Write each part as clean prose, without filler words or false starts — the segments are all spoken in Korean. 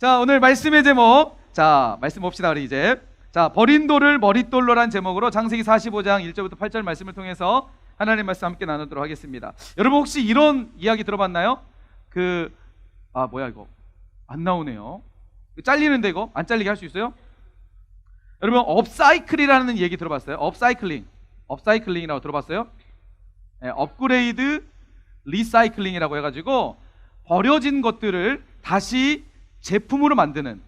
자, 오늘 말씀의 제목, 자, 말씀 봅시다. 우리 이제 자, 버린 돌을 머릿돌로란 제목으로 창세기 45장 1절부터 8절 말씀을 통해서 하나님 말씀 함께 나누도록 하겠습니다. 여러분 혹시 이런 이야기 들어봤나요? 뭐야 이거 안 나오네요. 잘리는데 이거 안 잘리게 할 수 있어요? 여러분 업사이클이라는 얘기 들어봤어요? 업사이클링이라고 들어봤어요? 네, 업그레이드 리사이클링이라고 해가지고 버려진 것들을 다시 제품으로 만드는,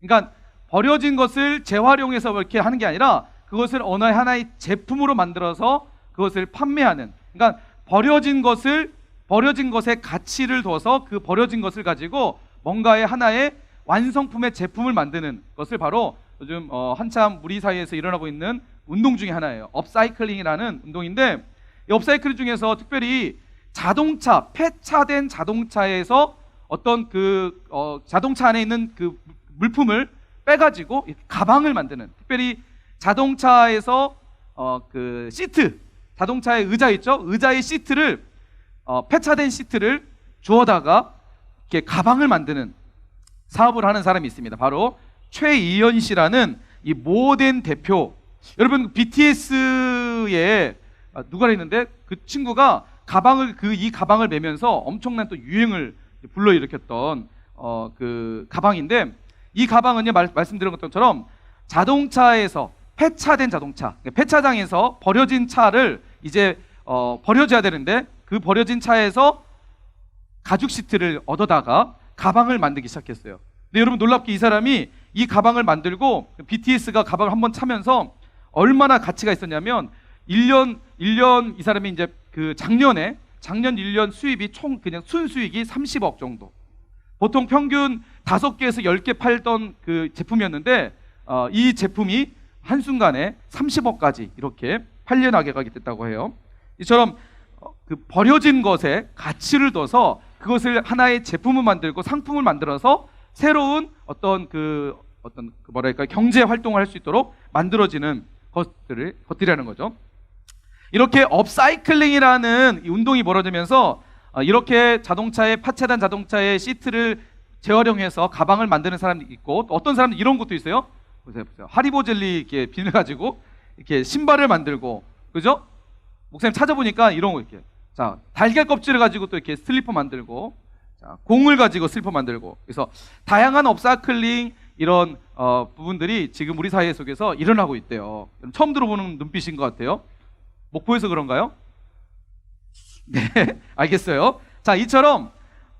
그러니까 버려진 것을 재활용해서 이렇게 하는 게 아니라 그것을 어느 하나의 제품으로 만들어서 그것을 판매하는, 그러니까 버려진 것의 가치를 둬서 그 버려진 것을 가지고 뭔가의 하나의 완성품의 제품을 만드는 것을 바로 요즘 한참 우리 사이에서 일어나고 있는 운동 중에 하나예요. 업사이클링이라는 운동인데, 이 업사이클 중에서 특별히 자동차, 폐차된 자동차에서 어떤 자동차 안에 있는 그 물품을 빼가지고 가방을 만드는, 특별히 자동차에서 그 시트, 자동차의 의자 있죠? 의자의 시트를 폐차된 시트를 주워다가 이렇게 가방을 만드는 사업을 하는 사람이 있습니다. 바로 최이현 씨라는 이 모된 대표. 여러분 BTS에 누가 있는데 그 친구가 이 가방을 매면서 엄청난 또 유행을 불러일으켰던 그 가방인데, 이 가방은요 말씀드린 것처럼 자동차에서 폐차된 자동차, 폐차장에서 버려진 차를 이제 버려져야 되는데 그 버려진 차에서 가죽 시트를 얻어다가 가방을 만들기 시작했어요. 근데 여러분 놀랍게 이 사람이 이 가방을 만들고 BTS가 가방을 한번 차면서 얼마나 가치가 있었냐면 1년 이 사람이 이제 그 작년 1년 수입이 총 그냥 순수익이 30억 정도. 보통 평균 5개에서 10개 팔던 그 제품이었는데 이 제품이 한순간에 30억까지 이렇게 팔려나게 가게 됐다고 해요. 이처럼 그 버려진 것에 가치를 둬서 그것을 하나의 제품을 만들고 상품을 만들어서 새로운 어떤 경제 활동을 할 수 있도록 만들어지는 것들이라는 거죠. 이렇게 업사이클링이라는 이 운동이 벌어지면서 이렇게 폐차된 자동차의 시트를 재활용해서 가방을 만드는 사람이 있고, 또 어떤 사람은 이런 것도 있어요. 보세요. 하리보 젤리 이렇게 비늘 가지고 이렇게 신발을 만들고, 그죠? 목사님 찾아보니까 이런 거 이렇게, 자, 달걀 껍질을 가지고 또 이렇게 슬리퍼 만들고, 자, 공을 가지고 슬리퍼 만들고, 그래서 다양한 업사이클링 이런 부분들이 지금 우리 사회 속에서 일어나고 있대요. 처음 들어보는 눈빛인 것 같아요. 목포에서 그런가요? 네, 알겠어요. 자, 이처럼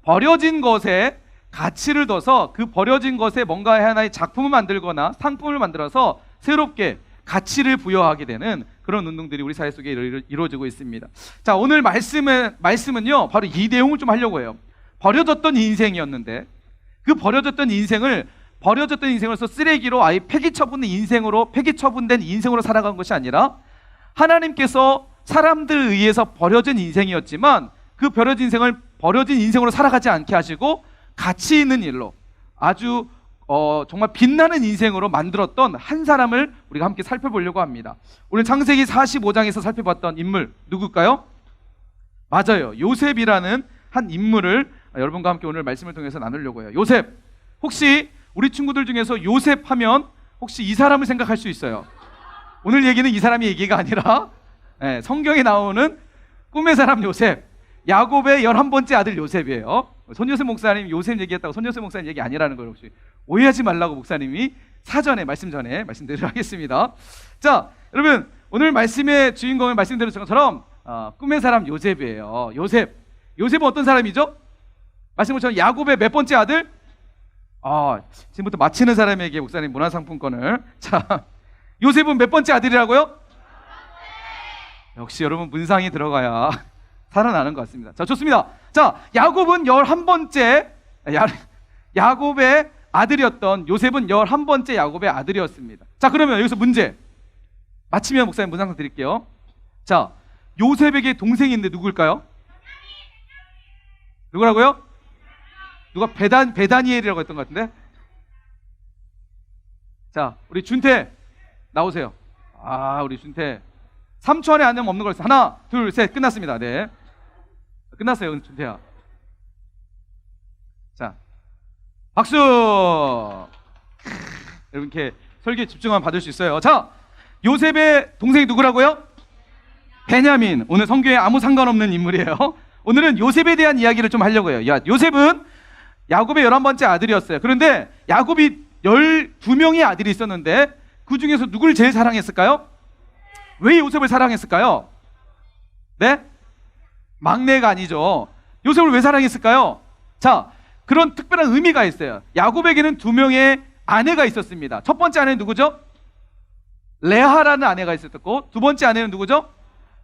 버려진 것에 가치를 둬서 그 버려진 것에 뭔가 하나의 작품을 만들거나 상품을 만들어서 새롭게 가치를 부여하게 되는 그런 운동들이 우리 사회 속에 이루어지고 있습니다. 자, 오늘 말씀은요 바로 이 내용을 좀 하려고 해요. 버려졌던 인생이었는데 그 버려졌던 인생으로서 쓰레기로 아예 폐기 처분된 인생으로 살아간 것이 아니라, 하나님께서 사람들에 의해서 버려진 인생이었지만 그 버려진 인생으로 살아가지 않게 하시고 가치 있는 일로 아주 정말 빛나는 인생으로 만들었던 한 사람을 우리가 함께 살펴보려고 합니다. 오늘 창세기 45장에서 살펴봤던 인물 누굴까요? 맞아요. 요셉이라는 한 인물을 여러분과 함께 오늘 말씀을 통해서 나누려고 해요. 요셉. 혹시 우리 친구들 중에서 요셉 하면 혹시 이 사람을 생각할 수 있어요. 오늘 얘기는 이 사람의 얘기가 아니라 성경에 나오는 꿈의 사람 요셉, 야곱의 11번째 아들 요셉이에요. 손요셉 목사님 요셉 얘기했다고 손요셉 목사님 얘기 아니라는 걸 혹시 오해하지 말라고 목사님이 말씀 전에 말씀드리도록 하겠습니다. 자, 여러분 오늘 말씀의 주인공을 말씀드린 것처럼 꿈의 사람 요셉이에요. 요셉은 어떤 사람이죠? 말씀처럼 야곱의 몇 번째 아들? 지금부터 맞히는 사람에게 목사님 문화상품권을. 자, 요셉은 몇 번째 아들이라고요? 역시 여러분 문상이 들어가야 살아나는 것 같습니다. 자, 좋습니다. 자, 야곱은 11번째 야곱의 아들이었던 요셉은 11번째 야곱의 아들이었습니다. 자, 그러면 여기서 문제 맞히면 목사님 문상품 드릴게요. 자, 요셉에게 동생이 있는데 누굴까요? 누구라고요? 누가 베다니엘이라고 했던 것 같은데? 자, 우리 준태 나오세요. 우리 준태 3초 안에 안 되면 없는 걸 했어. 하나, 둘, 셋. 끝났습니다. 네, 끝났어요. 준태야. 자, 박수. 여러분 이렇게 설교에 집중하면 받을 수 있어요. 자, 요셉의 동생이 누구라고요? 베냐민. 오늘 성경에 아무 상관없는 인물이에요. 오늘은 요셉에 대한 이야기를 좀 하려고 해요. 요셉은 야곱의 11번째 아들이었어요. 그런데 야곱이 12명의 아들이 있었는데 그 중에서 누굴 제일 사랑했을까요? 왜 요셉을 사랑했을까요? 네? 막내가 아니죠. 요셉을 왜 사랑했을까요? 자, 그런 특별한 의미가 있어요. 야곱에게는 2명의 아내가 있었습니다. 첫 번째 아내는 누구죠? 레아라는 아내가 있었고, 두 번째 아내는 누구죠?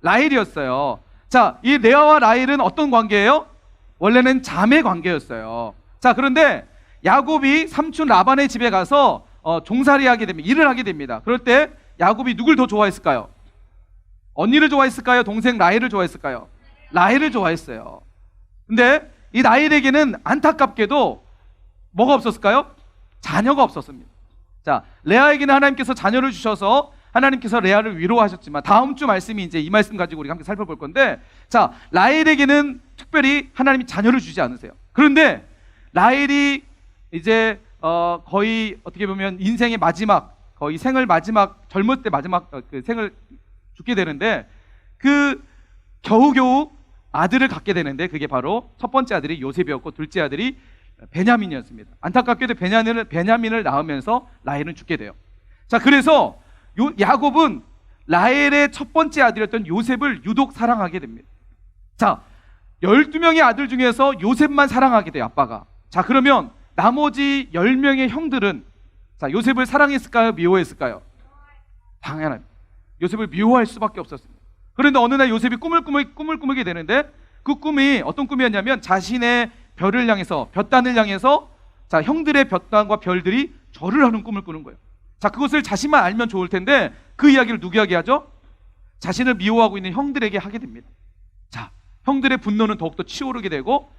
라헬이었어요. 자, 이 레아와 라헬은 어떤 관계예요? 원래는 자매 관계였어요. 자, 그런데 야곱이 삼촌 라반의 집에 가서 종살이 하게 됩니다. 일을 하게 됩니다. 그럴 때 야곱이 누굴 더 좋아했을까요? 언니를 좋아했을까요? 동생 라헬을 좋아했을까요? 라헬을 좋아했어요. 근데 이 라헬에게는 안타깝게도 뭐가 없었을까요? 자녀가 없었습니다. 자, 레아에게는 하나님께서 자녀를 주셔서 하나님께서 레아를 위로하셨지만 다음 주 말씀이 이제 이 말씀 가지고 우리가 함께 살펴볼 건데, 자, 라헬에게는 특별히 하나님이 자녀를 주지 않으세요. 그런데 라헬이 이제 거의 어떻게 보면 인생의 마지막, 거의 생을 마지막, 젊을 때 마지막 그 생을 죽게 되는데, 그 겨우겨우 아들을 갖게 되는데 그게 바로 첫 번째 아들이 요셉이었고 둘째 아들이 베냐민이었습니다. 안타깝게도 베냐민을 낳으면서 라헬은 죽게 돼요. 자, 그래서 야곱은 라헬의 첫 번째 아들이었던 요셉을 유독 사랑하게 됩니다. 자, 12명의 아들 중에서 요셉만 사랑하게 돼요, 아빠가. 자, 그러면 나머지 10명의 형들은 자, 요셉을 사랑했을까요? 미워했을까요? 당연합니다. 요셉을 미워할 수밖에 없었습니다. 그런데 어느 날 요셉이 꿈을 꾸게 되는데, 그 꿈이 어떤 꿈이었냐면 자신의 별을 향해서, 볕단을 향해서, 자, 형들의 볕단과 별들이 절을 하는 꿈을 꾸는 거예요. 자, 그것을 자신만 알면 좋을 텐데 그 이야기를 누구에게 하죠? 자신을 미워하고 있는 형들에게 하게 됩니다. 자, 형들의 분노는 더욱더 치오르게 되고,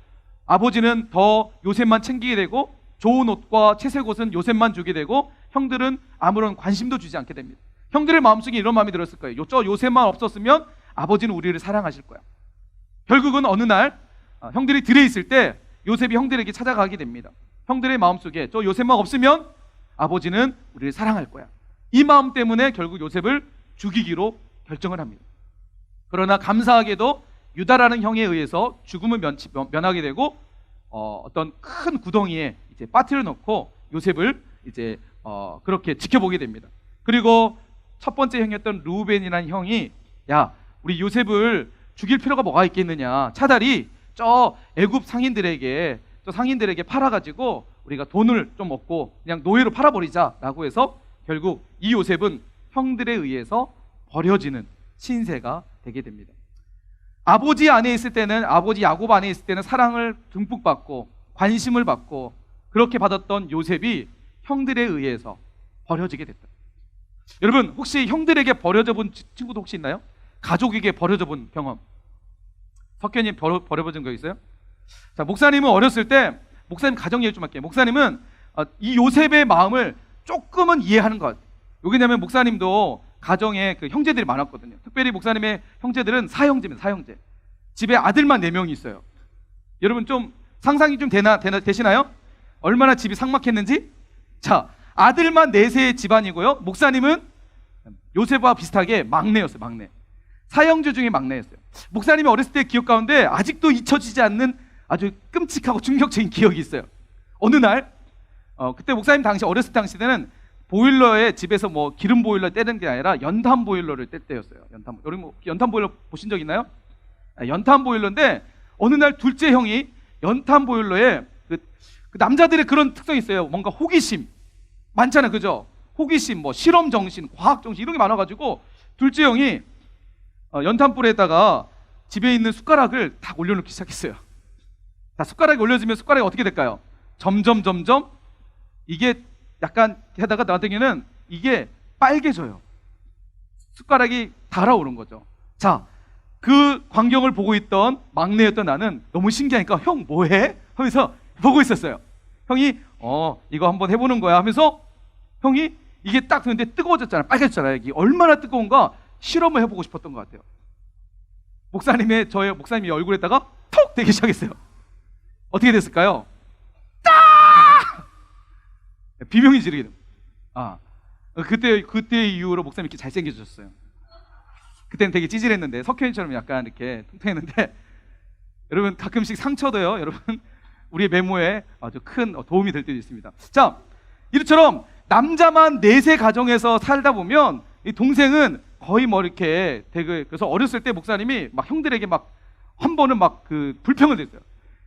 아버지는 더 요셉만 챙기게 되고, 좋은 옷과 채색 옷은 요셉만 주게 되고, 형들은 아무런 관심도 주지 않게 됩니다. 형들의 마음속에 이런 마음이 들었을 거예요. 저 요셉만 없었으면 아버지는 우리를 사랑하실 거야. 결국은 어느 날 형들이 들에 있을 때 요셉이 형들에게 찾아가게 됩니다. 형들의 마음속에 저 요셉만 없으면 아버지는 우리를 사랑할 거야. 이 마음 때문에 결국 요셉을 죽이기로 결정을 합니다. 그러나 감사하게도 유다라는 형에 의해서 죽음을 면하게 되고, 어떤 큰 구덩이에 이제 빠뜨려 놓고 요셉을 이제 그렇게 지켜보게 됩니다. 그리고 첫 번째 형이었던 루벤이라는 형이, 야, 우리 요셉을 죽일 필요가 뭐가 있겠느냐, 차라리 저 애굽 상인들에게 팔아가지고 우리가 돈을 좀 얻고 그냥 노예로 팔아버리자라고 해서 결국 이 요셉은 형들에 의해서 버려지는 신세가 되게 됩니다. 아버지 안에 있을 때는, 아버지 야곱 안에 있을 때는 사랑을 듬뿍 받고 관심을 받고 그렇게 받았던 요셉이 형들에 의해서 버려지게 됐다. 여러분, 혹시 형들에게 버려져 본 친구도 혹시 있나요? 가족에게 버려져 본 경험. 석현님 버려진 거 있어요? 자, 목사님은 어렸을 때, 목사님 가정 얘기 좀 할게요. 목사님은 이 요셉의 마음을 조금은 이해하는 것. 왜냐면 목사님도 가정에 그 형제들이 많았거든요. 특별히 목사님의 형제들은 사형제입니다. 사형제. 집에 아들만 4명이 있어요. 여러분 좀 상상이 좀 되시나요? 얼마나 집이 삭막했는지? 자, 아들만 4세의 집안이고요. 목사님은 요셉과 비슷하게 막내였어요. 막내. 사형제 중에 막내였어요. 목사님이 어렸을 때 기억 가운데 아직도 잊혀지지 않는 아주 끔찍하고 충격적인 기억이 있어요. 어느 날 그때 목사님 당시 어렸을 당시에는 보일러에 집에서 뭐 기름 보일러 떼는 게 아니라 연탄 보일러를 뗄 때였어요. 여러분 뭐 연탄 보일러 보신 적 있나요? 연탄 보일러인데 어느 날 둘째 형이 연탄 보일러에 그 남자들의 그런 특성이 있어요. 뭔가 호기심 많잖아요, 그죠? 호기심, 뭐 실험 정신, 과학 정신 이런 게 많아가지고 둘째 형이 연탄불에다가 집에 있는 숟가락을 다 올려놓기 시작했어요. 자, 숟가락이 올려지면 숟가락이 어떻게 될까요? 점점 이게 약간 하다가 나중에는 이게 빨개져요. 숟가락이 달아오른 거죠. 자, 그 광경을 보고 있던 막내였던 나는 너무 신기하니까 형 뭐해? 하면서 보고 있었어요. 형이 이거 한번 해보는 거야 하면서 형이 이게 딱 됐는데 뜨거워졌잖아요. 빨개졌잖아요. 이게 얼마나 뜨거운가 실험을 해보고 싶었던 것 같아요. 목사님이 얼굴에다가 톡 대기 시작했어요. 어떻게 됐을까요? 딱! 비명이 지르게 됩니다. 그때 이후로 목사님 이렇게 잘생겨졌어요. 그때는 되게 찌질했는데 석현이처럼 약간 이렇게 통통했는데 여러분 가끔씩 상처도요. 여러분 우리의 메모에 아주 큰 도움이 될 때도 있습니다. 자, 이처럼 남자만 넷의 가정에서 살다 보면 이 동생은 거의 뭐 이렇게 되게 그래서 어렸을 때 목사님이 막 형들에게 막 한 번은 막 그 불평을 냈어요.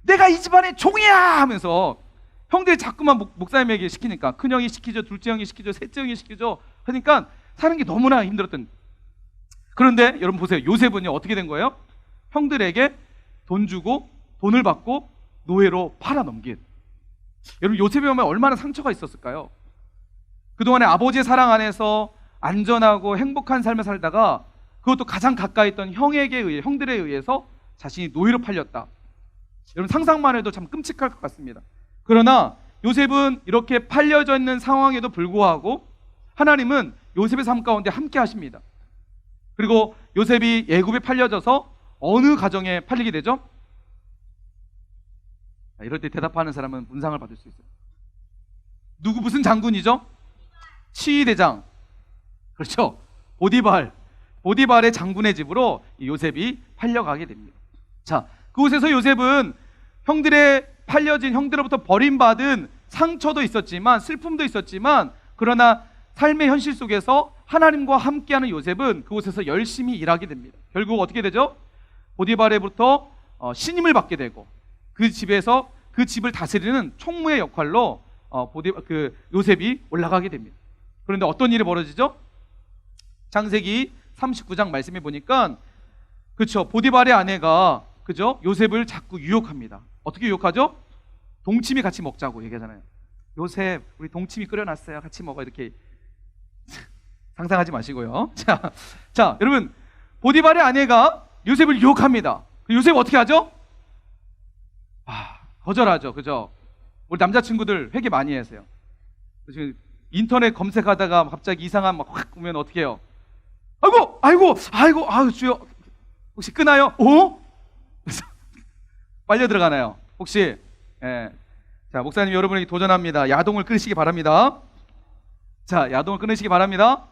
내가 이 집안의 종이야 하면서 형들이 자꾸만 목사님에게 시키니까 큰형이 시키죠, 둘째 형이 시키죠, 셋째 형이 시키죠 하니까 사는 게 너무나 힘들었던. 그런데 여러분 보세요. 요셉은요 어떻게 된 거예요? 형들에게 돈 주고 돈을 받고 노예로 팔아넘긴. 여러분 요셉이 보면 얼마나 상처가 있었을까요? 그동안에 아버지의 사랑 안에서 안전하고 행복한 삶을 살다가 그것도 가장 가까이 있던 형들에 의해서 자신이 노예로 팔렸다. 여러분 상상만 해도 참 끔찍할 것 같습니다. 그러나 요셉은 이렇게 팔려져 있는 상황에도 불구하고 하나님은 요셉의 삶 가운데 함께 하십니다. 그리고 요셉이 애굽에 팔려져서 어느 가정에 팔리게 되죠? 이럴 때 대답하는 사람은 문상을 받을 수 있어요. 무슨 장군이죠? 치위대장. 그렇죠. 보디발의 장군의 집으로 요셉이 팔려가게 됩니다. 자, 그곳에서 요셉은 팔려진 형들로부터 버림받은 상처도 있었지만 슬픔도 있었지만 그러나 삶의 현실 속에서 하나님과 함께하는 요셉은 그곳에서 열심히 일하게 됩니다. 결국 어떻게 되죠? 보디발에부터 신임을 받게 되고 그 집에서 그 집을 다스리는 총무의 역할로 요셉이 올라가게 됩니다. 그런데 어떤 일이 벌어지죠? 창세기 39장 말씀해 보니까 그렇죠. 보디발의 아내가 그죠? 요셉을 자꾸 유혹합니다. 어떻게 유혹하죠? 동치미 같이 먹자고 얘기하잖아요. 요셉, 우리 동치미 끓여놨어요. 같이 먹어. 이렇게 상상하지 마시고요. 자, 여러분 보디발의 아내가 요셉을 유혹합니다. 요셉 어떻게 하죠? 거절하죠. 그죠? 우리 남자친구들 회개 많이 하세요. 지금 인터넷 검색하다가 갑자기 이상한 막 확 오면 어떻게 해요? 아이고, 주여, 혹시 끄나요? 빨려 들어가나요? 혹시? 예. 자, 목사님 여러분에게 도전합니다. 야동을 끊으시기 바랍니다. 자, 야동을 끊으시기 바랍니다.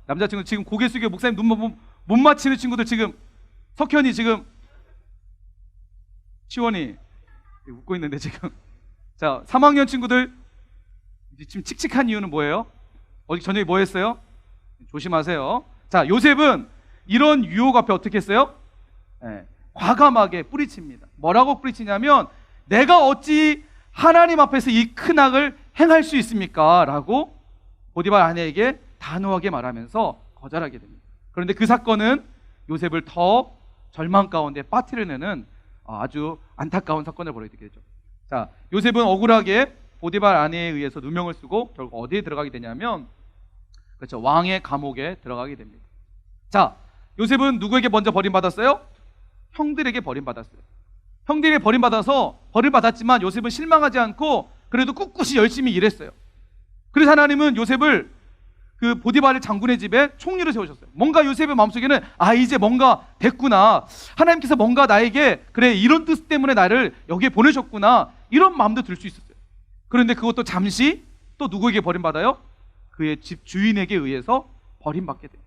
남자친구 지금 고개 숙이고 목사님 눈 못 맞히는 친구들 지금 석현이 지금 시원이 웃고 있는데 지금. 자, 3학년 친구들 지금 칙칙한 이유는 뭐예요? 어제 저녁에 뭐 했어요? 조심하세요. 자, 요셉은 이런 유혹 앞에 어떻게 했어요? 과감하게 뿌리칩니다. 뭐라고 뿌리치냐면 내가 어찌 하나님 앞에서 이 큰 악을 행할 수 있습니까? 라고 보디발 아내에게 단호하게 말하면서 거절하게 됩니다. 그런데 그 사건은 요셉을 더 절망 가운데 빠뜨려내는 아주 안타까운 사건을 벌이게 되죠. 자, 요셉은 억울하게 보디발 아내에 의해서 누명을 쓰고 결국 어디에 들어가게 되냐면 그렇죠. 왕의 감옥에 들어가게 됩니다. 자, 요셉은 누구에게 먼저 버림받았어요? 형들에게 버림받았어요. 형들에게 버림받았지만 요셉은 실망하지 않고 그래도 꿋꿋이 열심히 일했어요. 그래서 하나님은 요셉을 그 보디발 장군의 집에 총리로 세우셨어요. 뭔가 요셉의 마음속에는 이제 뭔가 됐구나. 하나님께서 뭔가 나에게 그래 이런 뜻 때문에 나를 여기에 보내셨구나. 이런 마음도 들 수 있었어요. 그런데 그것도 잠시 또 누구에게 버림받아요? 그의 집 주인에게 의해서 버림받게 돼요.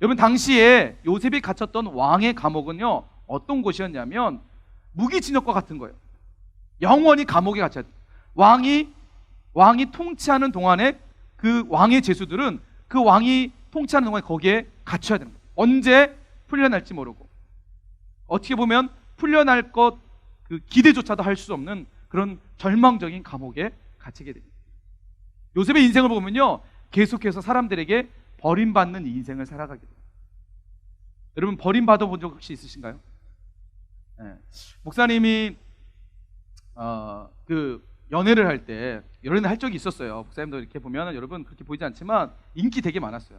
여러분 당시에 요셉이 갇혔던 왕의 감옥은요 어떤 곳이었냐면 무기징역과 같은 거예요. 영원히 감옥에 갇혀야 돼요. 왕이 통치하는 동안에 그 왕의 제수들은 그 왕이 통치하는 동안에 거기에 갇혀야 되는 거예요. 언제 풀려날지 모르고 어떻게 보면 풀려날 것 그 기대조차도 할 수 없는 그런 절망적인 감옥에 갇히게 됩니다. 요셉의 인생을 보면요 계속해서 사람들에게 버림받는 인생을 살아가게 돼요. 여러분 버림받아 본 적 혹시 있으신가요? 네. 목사님이 그 연애를 할 때 연애를 할 적이 있었어요. 목사님도 이렇게 보면 여러분 그렇게 보이지 않지만 인기 되게 많았어요.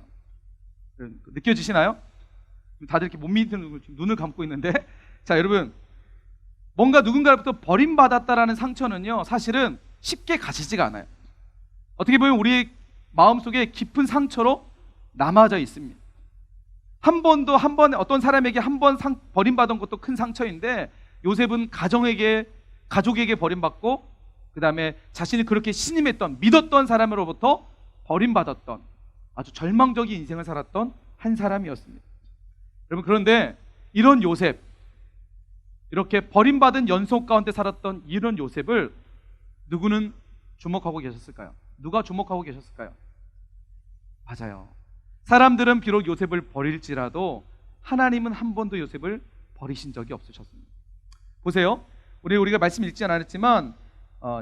느껴지시나요? 다들 이렇게 못 믿는 눈을 감고 있는데 자 여러분 뭔가 누군가로부터 버림받았다라는 상처는요 사실은 쉽게 가시지가 않아요. 어떻게 보면 우리 마음속에 깊은 상처로 남아져 있습니다. 한 번에 어떤 사람에게 한 번 버림받은 것도 큰 상처인데 요셉은 가족에게 버림받고 그 다음에 자신이 그렇게 신임했던, 믿었던 사람으로부터 버림받았던 아주 절망적인 인생을 살았던 한 사람이었습니다. 여러분, 그런데 이런 요셉, 이렇게 버림받은 연속 가운데 살았던 이런 요셉을 누구는 주목하고 계셨을까요? 누가 주목하고 계셨을까요? 맞아요. 사람들은 비록 요셉을 버릴지라도 하나님은 한 번도 요셉을 버리신 적이 없으셨습니다. 보세요. 우리가 말씀 읽지 않았지만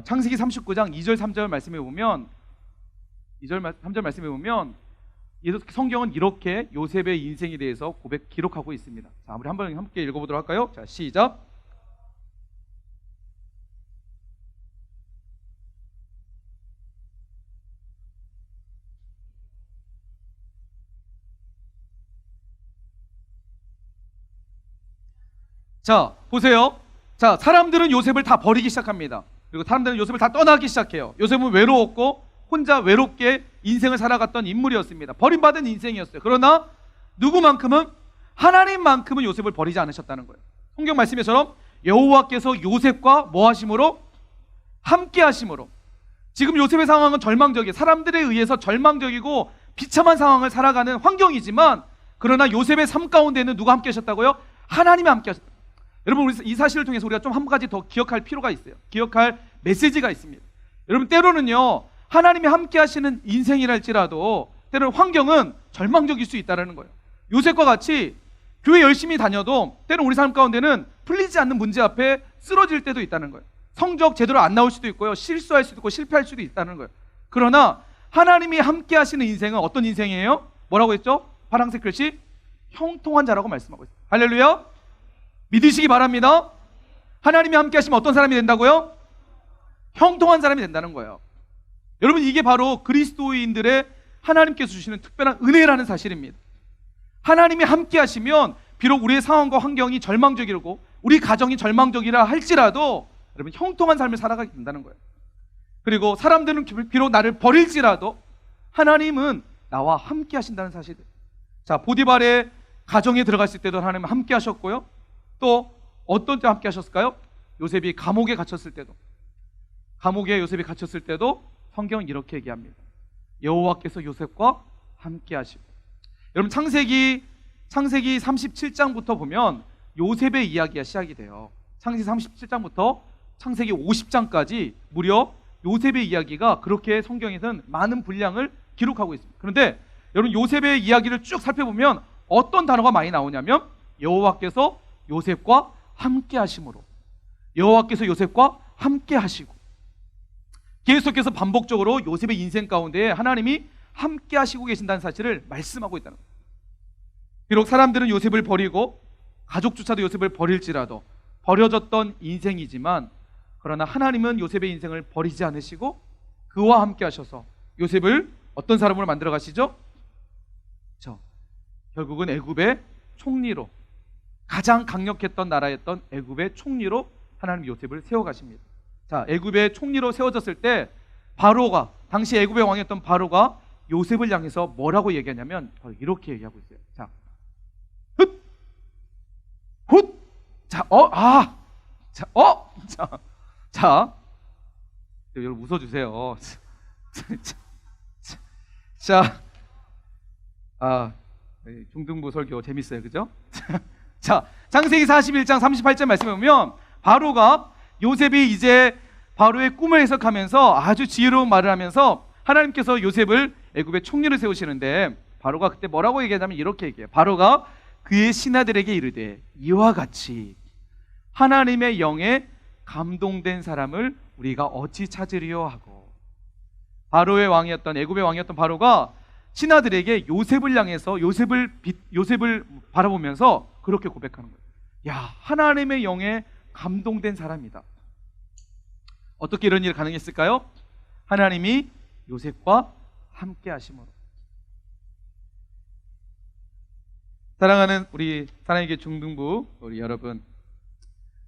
창세기 39장 2절 3절 말씀에 보면 2절 3절 말씀에 보면 성경은 이렇게 요셉의 인생에 대해서 기록하고 있습니다. 자, 우리 한번 함께 읽어보도록 할까요? 자, 시작. 자, 보세요. 자, 사람들은 요셉을 다 버리기 시작합니다. 그리고 사람들은 요셉을 다 떠나기 시작해요. 요셉은 외로웠고 혼자 외롭게 인생을 살아갔던 인물이었습니다. 버림받은 인생이었어요. 그러나 누구만큼은, 하나님만큼은 요셉을 버리지 않으셨다는 거예요. 성경 말씀에처럼 여호와께서 요셉과 뭐 하심으로? 함께 하심으로. 지금 요셉의 상황은 절망적이에요. 사람들에 의해서 절망적이고 비참한 상황을 살아가는 환경이지만, 그러나 요셉의 삶 가운데는 누가 함께 하셨다고요? 하나님이 함께 하셨다. 여러분, 우리 이 사실을 통해서 우리가 좀 한 가지 더 기억할 필요가 있어요. 기억할 메시지가 있습니다. 여러분, 때로는요, 하나님이 함께 하시는 인생이랄지라도 때로는 환경은 절망적일 수 있다는 거예요. 요셉과 같이 교회 열심히 다녀도 때로는 우리 삶 가운데는 풀리지 않는 문제 앞에 쓰러질 때도 있다는 거예요. 성적 제대로 안 나올 수도 있고요, 실수할 수도 있고 실패할 수도 있다는 거예요. 그러나 하나님이 함께 하시는 인생은 어떤 인생이에요? 뭐라고 했죠? 파란색 글씨, 형통한 자라고 말씀하고 있어요. 할렐루야. 믿으시기 바랍니다. 하나님이 함께 하시면 어떤 사람이 된다고요? 형통한 사람이 된다는 거예요. 여러분, 이게 바로 그리스도인들의 하나님께서 주시는 특별한 은혜라는 사실입니다. 하나님이 함께 하시면 비록 우리의 상황과 환경이 절망적이고 우리 가정이 절망적이라 할지라도 여러분, 형통한 삶을 살아가게 된다는 거예요. 그리고 사람들은 비록 나를 버릴지라도 하나님은 나와 함께 하신다는 사실. 자, 보디발의 가정에 들어갔을 때도 하나님은 함께 하셨고요, 또 어떤 때 함께 하셨을까요? 요셉이 감옥에 갇혔을 때도, 감옥에 요셉이 갇혔을 때도 성경은 이렇게 얘기합니다. 여호와께서 요셉과 함께 하시고. 여러분, 창세기 37장부터 보면 요셉의 이야기가 시작이 돼요. 창세기 37장부터 창세기 50장까지 무려 요셉의 이야기가 그렇게 성경에서는 많은 분량을 기록하고 있습니다. 그런데 여러분, 요셉의 이야기를 쭉 살펴보면 어떤 단어가 많이 나오냐면 여호와께서 요셉과 함께 하심으로, 여호와께서 요셉과 함께 하시고, 계속해서 반복적으로 요셉의 인생 가운데 하나님이 함께 하시고 계신다는 사실을 말씀하고 있다는 거예요. 비록 사람들은 요셉을 버리고 가족조차도 요셉을 버릴지라도 버려졌던 인생이지만, 그러나 하나님은 요셉의 인생을 버리지 않으시고 그와 함께 하셔서 요셉을 어떤 사람으로 만들어 가시죠? 결국은 애굽의 총리로, 가장 강력했던 나라였던 애굽의 총리로 하나님 요셉을 세워 가십니다. 자, 애굽의 총리로 세워졌을 때 바로가, 당시 애굽의 왕이었던 바로가 요셉을 향해서 뭐라고 얘기하냐면 바로 이렇게 얘기하고 있어요. 자, 훗, 훗, 자, 여러분 웃어주세요. 자, 중등부 설교 재밌어요, 그죠? 자, 창세기 41장 38절 말씀에 보면 바로가, 요셉이 이제 바로의 꿈을 해석하면서 아주 지혜로운 말을 하면서 하나님께서 요셉을 애굽의 총리를 세우시는데, 바로가 그때 뭐라고 얘기하냐면 이렇게 얘기해요. 바로가 그의 신하들에게 이르되 이와 같이 하나님의 영에 감동된 사람을 우리가 어찌 찾으리요 하고. 바로의 왕이었던, 애굽의 왕이었던 바로가 신하들에게 요셉을 향해서 요셉을 바라보면서 그렇게 고백하는 거예요. 야, 하나님의 영에 감동된 사람이다. 어떻게 이런 일이 가능했을까요? 하나님이 요셉과 함께 하심으로. 사랑하는 우리 사랑에게 중등부 우리 여러분,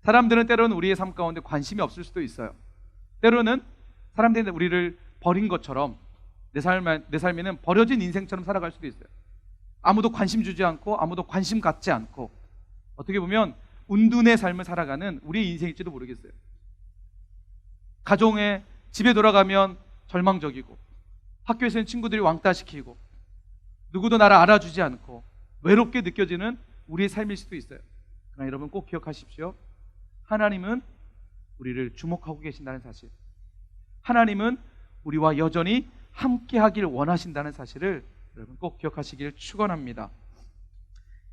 사람들은 때로는 우리의 삶 가운데 관심이 없을 수도 있어요. 때로는 사람들이 우리를 버린 것처럼 내 삶에는 버려진 인생처럼 살아갈 수도 있어요. 아무도 관심 주지 않고 아무도 관심 갖지 않고, 어떻게 보면 운둔의 삶을 살아가는 우리의 인생일지도 모르겠어요. 가정에 집에 돌아가면 절망적이고, 학교에서는 친구들이 왕따시키고, 누구도 나를 알아주지 않고 외롭게 느껴지는 우리의 삶일 수도 있어요. 그러나 여러분 꼭 기억하십시오. 하나님은 우리를 주목하고 계신다는 사실, 하나님은 우리와 여전히 함께 하길 원하신다는 사실을 여러분 꼭 기억하시길 축원합니다.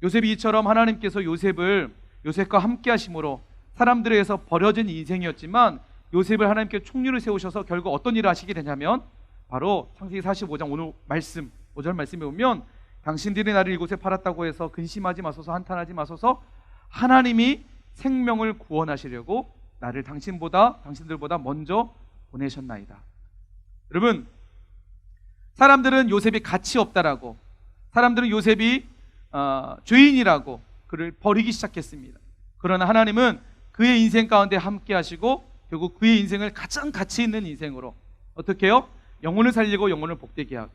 요셉이 이처럼 하나님께서 요셉과 함께 하심으로 사람들에 의해서 버려진 인생이었지만, 요셉을 하나님께 총리로 세우셔서 결국 어떤 일을 하시게 되냐면, 바로 창세기 45장 오늘 말씀 5절 말씀에 보면, 당신들이 나를 이곳에 팔았다고 해서 근심하지 마소서, 한탄하지 마소서, 하나님이 생명을 구원하시려고 나를 당신들보다 먼저 보내셨나이다. 여러분, 사람들은 요셉이 가치 없다라고, 사람들은 요셉이 죄인이라고 그를 버리기 시작했습니다. 그러나 하나님은 그의 인생 가운데 함께 하시고, 결국 그의 인생을 가장 가치 있는 인생으로, 어떻게 해요? 영혼을 살리고 영혼을 복되게 하고,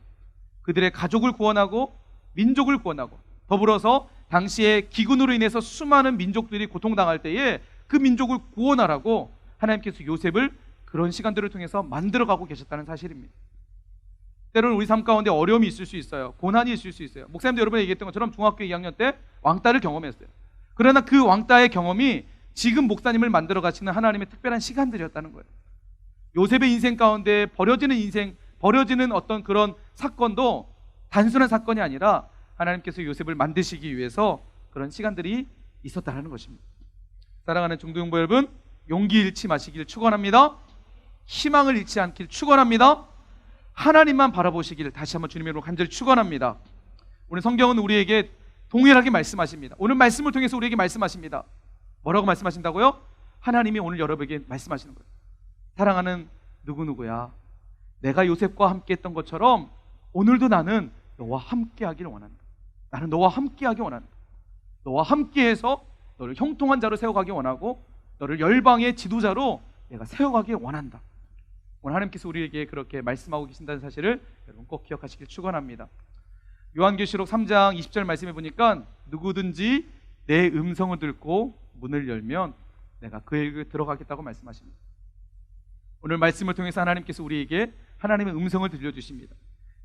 그들의 가족을 구원하고 민족을 구원하고, 더불어서 당시에 기근으로 인해서 수많은 민족들이 고통당할 때에 그 민족을 구원하라고 하나님께서 요셉을 그런 시간들을 통해서 만들어가고 계셨다는 사실입니다. 때로는 우리 삶 가운데 어려움이 있을 수 있어요. 고난이 있을 수 있어요. 목사님도 여러분이 얘기했던 것처럼 중학교 2학년 때 왕따를 경험했어요. 그러나 그 왕따의 경험이 지금 목사님을 만들어 가시는 하나님의 특별한 시간들이었다는 거예요. 요셉의 인생 가운데 버려지는 어떤 그런 사건도 단순한 사건이 아니라 하나님께서 요셉을 만드시기 위해서 그런 시간들이 있었다는 것입니다. 사랑하는 중도용부 여러분, 용기 잃지 마시길 축원합니다. 희망을 잃지 않길 축원합니다. 하나님만 바라보시길 다시 한번 주님의 이름으로 간절히 축원합니다. 오늘 성경은 우리에게 동일하게 말씀하십니다. 오늘 말씀을 통해서 우리에게 말씀하십니다. 뭐라고 말씀하신다고요? 하나님이 오늘 여러분에게 말씀하시는 거예요. 사랑하는 누구누구야, 내가 요셉과 함께 했던 것처럼 오늘도 나는 너와 함께 하기를 원한다. 나는 너와 함께 하기 원한다. 너와 함께해서 너를 형통한 자로 세워가기 원하고, 너를 열방의 지도자로 내가 세워가기 원한다. 오늘 하나님께서 우리에게 그렇게 말씀하고 계신다는 사실을 여러분 꼭 기억하시길 축원합니다. 요한계시록 3장 20절 말씀해 보니까, 누구든지 내 음성을 듣고 문을 열면 내가 그에게 들어가겠다고 말씀하십니다. 오늘 말씀을 통해서 하나님께서 우리에게 하나님의 음성을 들려주십니다.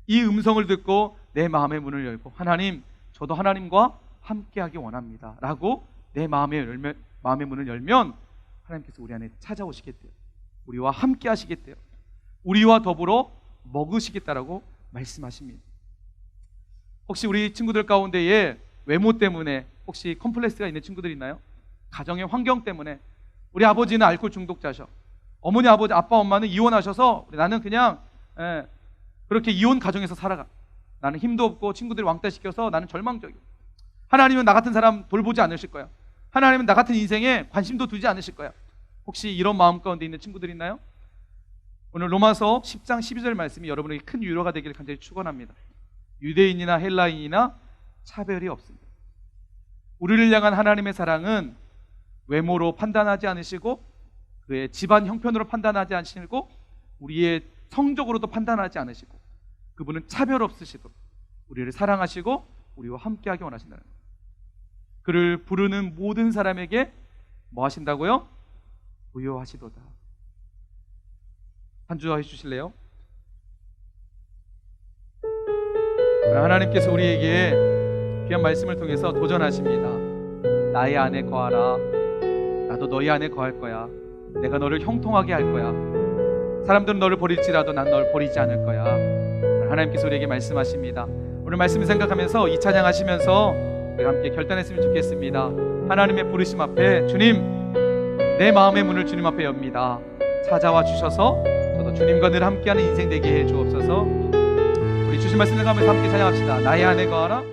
이 음성을 듣고 내 마음의 문을 열고, 하나님, 저도 하나님과 함께하기 원합니다 라고 내 마음의 문을 열면 하나님께서 우리 안에 찾아오시겠대요. 우리와 함께 하시겠대요. 우리와 더불어 먹으시겠다라고 말씀하십니다. 혹시 우리 친구들 가운데에 외모 때문에 혹시 컴플렉스가 있는 친구들 있나요? 가정의 환경 때문에, 우리 아버지는 알코올 중독자셔, 어머니, 아버지, 아빠, 엄마는 이혼하셔서 나는 그냥 그렇게 이혼 가정에서 살아가, 나는 힘도 없고 친구들이 왕따시켜서 나는 절망적이고, 하나님은 나 같은 사람 돌보지 않으실 거야, 하나님은 나 같은 인생에 관심도 두지 않으실 거야. 혹시 이런 마음 가운데 있는 친구들 있나요? 오늘 로마서 10장 12절 말씀이 여러분에게 큰 위로가 되기를 간절히 축원합니다. 유대인이나 헬라인이나 차별이 없습니다. 우리를 향한 하나님의 사랑은 외모로 판단하지 않으시고, 그의 집안 형편으로 판단하지 않으시고, 우리의 성적으로도 판단하지 않으시고, 그분은 차별 없으시도록 우리를 사랑하시고 우리와 함께하기 원하신다는 거예요. 그를 부르는 모든 사람에게 뭐 하신다고요? 부요하시도다. 한 주 해주실래요? 하나님께서 우리에게 귀한 말씀을 통해서 도전하십니다. 나의 안에 거하라. 나도 너희 안에 거할 거야. 내가 너를 형통하게 할 거야. 사람들은 너를 버릴지라도 난 너를 버리지 않을 거야. 하나님께서 우리에게 말씀하십니다. 오늘 말씀을 생각하면서 이 찬양하시면서 우리 함께 결단했으면 좋겠습니다. 하나님의 부르심 앞에, 주님, 내 마음의 문을 주님 앞에 엽니다. 찾아와 주셔서 저도 주님과 늘 함께하는 인생 되게 해 주옵소서. 우리 주신 말씀 생각하면서 함께 찬양합시다. 나의 안에 거하라.